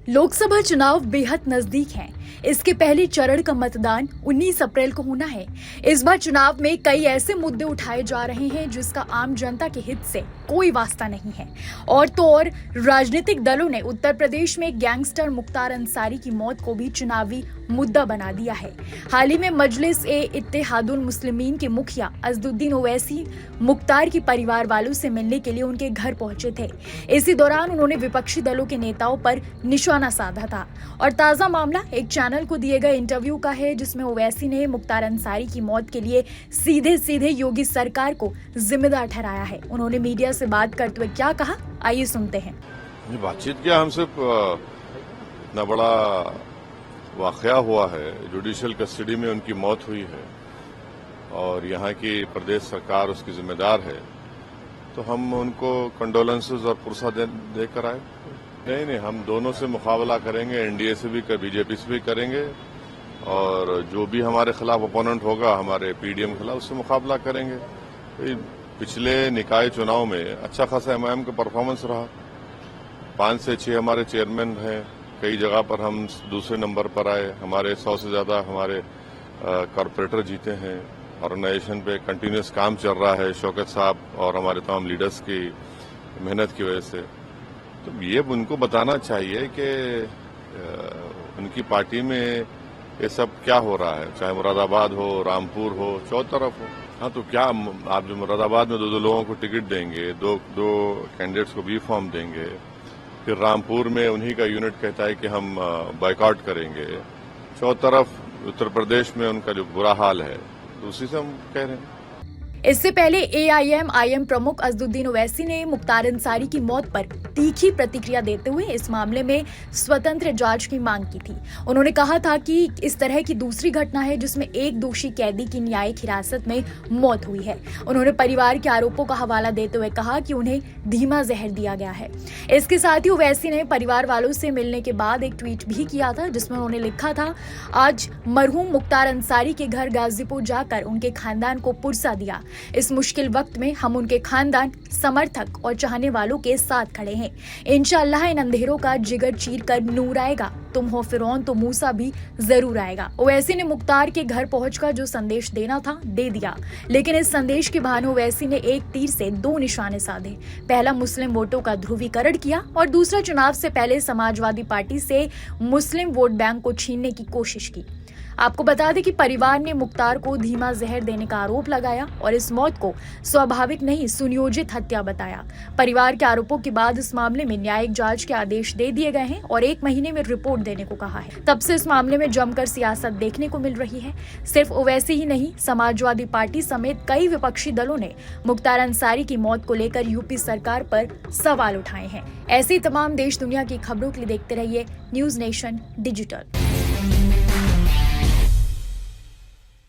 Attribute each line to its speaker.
Speaker 1: लोकसभा चुनाव बेहद नजदीक हैं। इसके पहले चरण का मतदान 19 अप्रैल को होना है। इस बार चुनाव में कई ऐसे मुद्दे उठाए जा रहे हैं जिसका आम जनता के हित से कोई वास्ता नहीं है। और तो और राजनीतिक दलों ने उत्तर प्रदेश में गैंगस्टर मुख्तार अंसारी की मौत को भी चुनावी मुद्दा बना दिया है। हाल ही में मजलिस ए इत्तेहादुल मुस्लिमीन के मुखिया असदुद्दीन ओवैसी मुख्तार की परिवार वालों से मिलने के लिए उनके घर पहुंचे थे। इसी दौरान उन्होंने विपक्षी दलों के नेताओं पर निशाना साधा था। और ताजा मामला एक चैनल को दिए गए इंटरव्यू का है, जिसमें ओवैसी ने मुख्तार अंसारी की मौत के लिए सीधे योगी सरकार को जिम्मेदार ठहराया है। उन्होंने मीडिया से बात करते हुए क्या कहा, आइए सुनते हैं।
Speaker 2: बातचीत क्या, हमसे इतना बड़ा वाकया हुआ है, जुडिशियल कस्टडी में उनकी मौत हुई है और यहाँ की प्रदेश सरकार उसकी जिम्मेदार है, तो हम उनको कंडोलेंसेस और पुरसा देकर आए। नहीं, हम दोनों से मुकाबला करेंगे, एनडीए से भी, बीजेपी से भी करेंगे और जो भी हमारे खिलाफ ओपोनेंट होगा, हमारे पीडीएम के खिलाफ, उससे मुकाबला करेंगे। तो पिछले निकाय चुनाव में अच्छा खासा एमआईएम का परफॉर्मेंस रहा। 5 से 6 हमारे चेयरमैन हैं, कई जगह पर हम दूसरे नंबर पर आए। हमारे 100 से ज्यादा हमारे कॉरपोरेटर जीते हैं। ऑर्गेनाइजेशन पे कंटिन्यूस काम चल रहा है शौकत साहब और हमारे तमाम लीडर्स की मेहनत की वजह से। तो ये उनको बताना चाहिए कि उनकी पार्टी में ये सब क्या हो रहा है, चाहे मुरादाबाद हो, रामपुर हो, चौ तरफ हो। हाँ, तो क्या आप जो मुरादाबाद में 2 लोगों को टिकट देंगे, दो कैंडिडेट्स को बी फॉर्म देंगे, फिर रामपुर में उन्हीं का यूनिट कहता है कि हम बाइकआउट करेंगे। चौ तरफ उत्तर प्रदेश में उनका जो बुरा हाल है, तो उसी से हम कह रहे हैं।
Speaker 1: इससे पहले एआईएमआईएम प्रमुख असदुद्दीन ओवैसी ने मुख्तार अंसारी की मौत पर तीखी प्रतिक्रिया देते हुए इस मामले में स्वतंत्र जांच की मांग की थी। उन्होंने कहा था कि इस तरह की दूसरी घटना है जिसमें एक दोषी कैदी की न्यायिक हिरासत में मौत हुई है। उन्होंने परिवार के आरोपों का हवाला देते हुए कहा कि उन्हें धीमा जहर दिया गया है। इसके साथ ही ओवैसी ने परिवार वालों से मिलने के बाद एक ट्वीट भी किया था, जिसमें उन्होंने लिखा था, आज मरहूम मुख्तार अंसारी के घर गाजीपुर जाकर उनके खानदान को पुरसा दिया। इस मुश्किल वक्त में हम उनके खानदान, समर्थक और चाहने वालों के साथ खड़े हैं। इंशाअल्लाह इन अंधेरों का जिगर चीर कर नूर आएगा। तुम हो फिरौन तो मूसा भी जरूर आएगा। ओवैसी ने मुख्तार के घर पहुंचकर जो संदेश देना था दे दिया, लेकिन इस संदेश के बहाने ओवैसी ने एक तीर से 2 निशाने साधे। पहला मुस्लिम वोटों का ध्रुवीकरण किया और दूसरा चुनाव से पहले समाजवादी पार्टी से मुस्लिम वोट बैंक को छीनने की कोशिश की। आपको बता दें कि परिवार ने मुख्तार को धीमा जहर देने का आरोप लगाया और इस मौत को स्वाभाविक नहीं, सुनियोजित हत्या बताया। परिवार के आरोपों के बाद इस मामले में न्यायिक जांच के आदेश दे दिए गए हैं और 1 महीने में रिपोर्ट देने को कहा है। तब से इस मामले में जमकर सियासत देखने को मिल रही है। सिर्फ ओवैसी ही नहीं, समाजवादी पार्टी समेत कई विपक्षी दलों ने मुख्तार अंसारी की मौत को लेकर यूपी सरकार पर सवाल उठाए हैं। ऐसी तमाम देश दुनिया की खबरों के लिए देखते रहिए न्यूज नेशन डिजिटल।